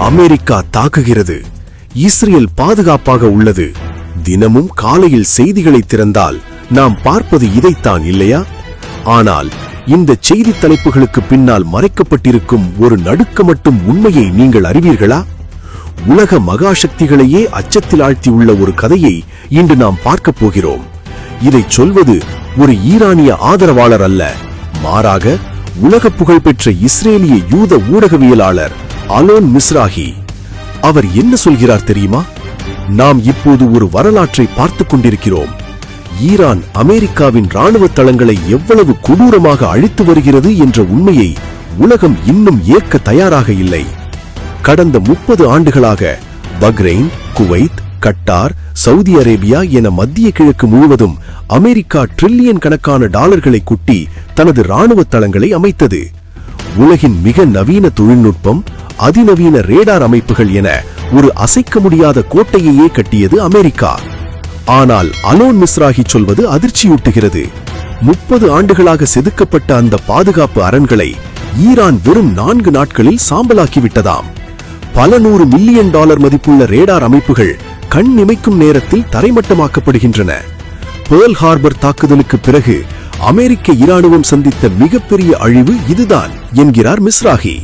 America தாக்குகிறது, Israel பாதுகாப்பாக உள்ளது. தினமும் காலையில் செய்திகளை திறந்தால் நாம் பார்ப்பது இதைத்தான் இல்லையா? ஆனால் இந்த செய்தி தலைப்புகளுக்கு பின்னால் மறைக்கப்பட்டிருக்கும் ஒரு நடுக்கமட்டும் உண்மையை நீங்கள் அறிவீர்களா? உலக மகாசக்திகளையே அச்சத்தில் ஆழ்த்தியுள்ள ஒரு கதையை இன்று நாம் பார்க்கப் போகிறோம். இதை சொல்வது ஒரு ஈரானிய ஆதரவாளர் அல்ல, மாறாக உலக புகழ்பெற்ற இஸ்ரேலிய யூத ஊடகவியலாளர் அலோன் மிஸ்ராஹி. அவர் என்ன சொல்கிறார் தெரியுமா? நாம் இப்போது ஒரு வரலாற்றை பார்த்துக் கொண்டிருக்கிறோம். ஈரான் அமெரிக்காவின் ராணுவ தளங்களை எவ்வளவு கொடூரமாக அழித்து வருகிறது என்ற உண்மையை உலகம் இன்னும் ஏற்க தயாராக இல்லை. கடந்த 30 ஆண்டுகளாக Bahrain, Kuwait, Qatar, Saudi Arabia என மத்திய கிழக்கு முழுவதும் அமெரிக்கா டிரில்லியன் கணக்கான டாலர்களை கொட்டி தனது ராணுவ தளங்களை அமைத்தது. உலகின் மிக நவீன தொழில்நுட்பம், அதிநவீன ரேடார் அமைப்புகள் என ஒரு அசைக்க முடியாத கோட்டையையே கட்டியது அமெரிக்கா. ஆனால் அலோன் மிஸ்ராஹி சொல்வது அதிர்ச்சியூட்டுகிறது. 30 ஆண்டுகளாக செதுக்கப்பட்ட அந்த பாதுகாப்பு அரண்களை ஈரான் வெறும் 4 நாட்களில் சாம்பலாக்கிவிட்டதாம். பல $100 மில்லியன் மதிப்புள்ள ரேடார் அமைப்புகள் கண் இமைக்கும் நேரத்தில் தரைமட்டமாக்கப்படுகின்றன. பேர்ல் ஹார்பர் தாக்குதலுக்கு பிறகு அமெரிக்க இராணுவம் சந்தித்த மிகப்பெரிய அழிவு இதுதான் என்கிறார் மிஸ்ராஹி.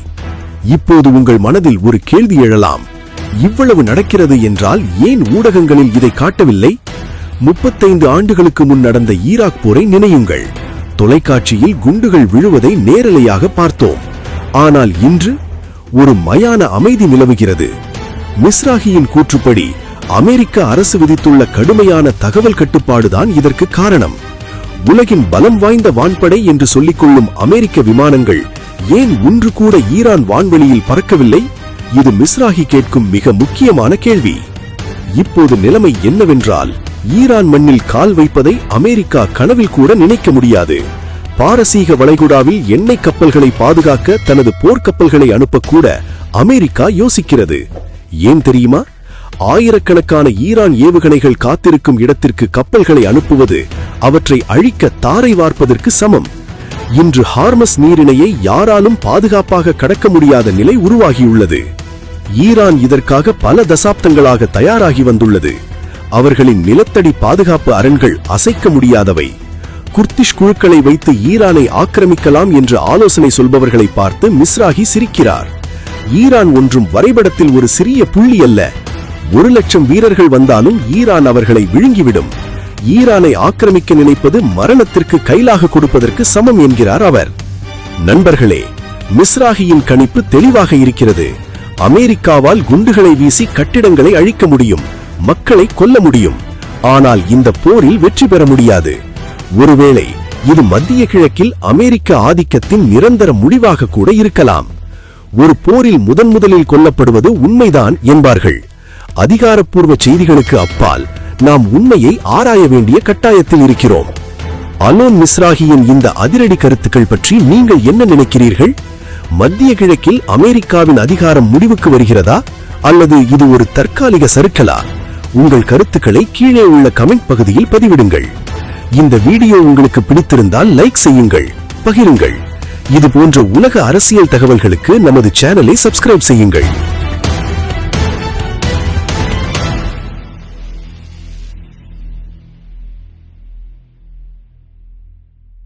இப்போது உங்கள் மனதில் ஒரு கேள்வி எழலாம். இவ்வளவு நடக்கிறது என்றால் ஏன் ஊடகங்களில் இதை காட்டவில்லை? 35 ஆண்டுகளுக்கு முன் நடந்த ஈராக் போரை நினையுங்கள். தொலைக்காட்சியில் குண்டுகள் விழுவதை நேரலையாக பார்த்தோம். ஆனால் இன்று ஒரு மயான அமைதி நிலவுகிறது. மிஸ்ராஹியின் கூற்றுப்படி அமெரிக்க அரசு விதித்துள்ள கடுமையான தகவல் கட்டுப்பாடுதான் இதற்கு காரணம். உலகின் பலம் வாய்ந்த வான்படை என்று சொல்லிக்கொள்ளும் அமெரிக்க விமானங்கள் ஏன் ஒன்று கூட ஈரான் வான்வெளியில் பறக்கவில்லை? இது மிஸ்ராஹி கேட்கும் மிக முக்கியமான கேள்வி. இப்போது நிலைமை என்னவென்றால், ஈரான் மண்ணில் கால் வைப்பதை அமெரிக்கா கனவில் கூட நினைக்க முடியாது. பாரசீக வளைகுடாவில் எண்ணெய் கப்பல்களை பாதுகாக்க தனது போர்க்கப்பல்களை அனுப்பக்கூட அமெரிக்கா யோசிக்கிறது. ஏன் தெரியுமா? ஆயிரக்கணக்கான ஈரான் ஏவுகணைகள் காத்திருக்கும் இடத்திற்கு கப்பல்களை அனுப்புவது அவற்றை அழிக்க தாரை வார்ப்பதற்கு சமம். இன்று ஹார்மஸ் நீரிணையை யாராலும் பாதுகாப்பாக கடக்க முடியாத நிலை உருவாகியுள்ளது. ஈரான் இதற்காக பல தசாப்தங்களாக தயாராகி வந்துள்ளது. அவர்களின் நிலத்தடி பாதுகாப்பு அரண்கள் அசைக்க முடியாதவை. குர்திஷ் குழுக்களை வைத்து ஈரானை ஆக்கிரமிக்கலாம் என்று ஆலோசனை சொல்பவர்களை பார்த்து மிஸ்ராஹி சிரிக்கிறார். ஈரான் ஒன்றும் வரைபடத்தில் ஒரு சிறிய புள்ளி அல்ல. 1,00,000 வீரர்கள் வந்தாலும் ஈரான் அவர்களை விழுங்கிவிடும். ஈரானை ஆக்கிரமிக்க நினைப்பது மரணத்திற்கு கைலாக கொடுப்பதற்கு சமம் என்கிறார் அவர். நண்பர்களே, மிஸ்ராஹியின் கணிப்பு தெளிவாக இருக்கிறது. அமெரிக்காவால் குண்டுகளை வீசி கட்டிடங்களை அழிக்க முடியும், மக்களை கொல்ல முடியும். ஆனால் இந்த போரில் வெற்றி பெற முடியாது. ஒருவேளை இது மத்திய கிழக்கில் அமெரிக்க ஆதிக்கத்தின் நிரந்தர முடிவாக கூட இருக்கலாம். ஒரு போரில் முதலில் கொல்லப்படுவது உண்மைதான் என்பார்கள். அதிகாரப்பூர்வ செய்திகளுக்கு அப்பால் நாம் உண்மையை ஆராய வேண்டிய கட்டாயத்தில் இருக்கிறோம். அலோன் மிஸ்ராஹியின் இந்த அதிரடி கருத்துக்கள் பற்றி நீங்கள் என்ன நினைக்கிறீர்கள்? மத்திய கிழக்கில் அமெரிக்காவின் அதிகாரம் முடிவுக்கு வருகிறதா, அல்லது இது ஒரு தற்காலிக சறுக்கலா? உங்கள் கருத்துக்களை கீழே உள்ள கமெண்ட் பகுதியில் பதிவிடுங்கள். இந்த வீடியோ உங்களுக்கு பிடித்திருந்தால் லைக் செய்யுங்கள், பகிருங்கள். இது போன்ற உலக அரசியல் தகவல்களுக்கு நமது சேனலை சப்ஸ்கிரைப் செய்யுங்கள்.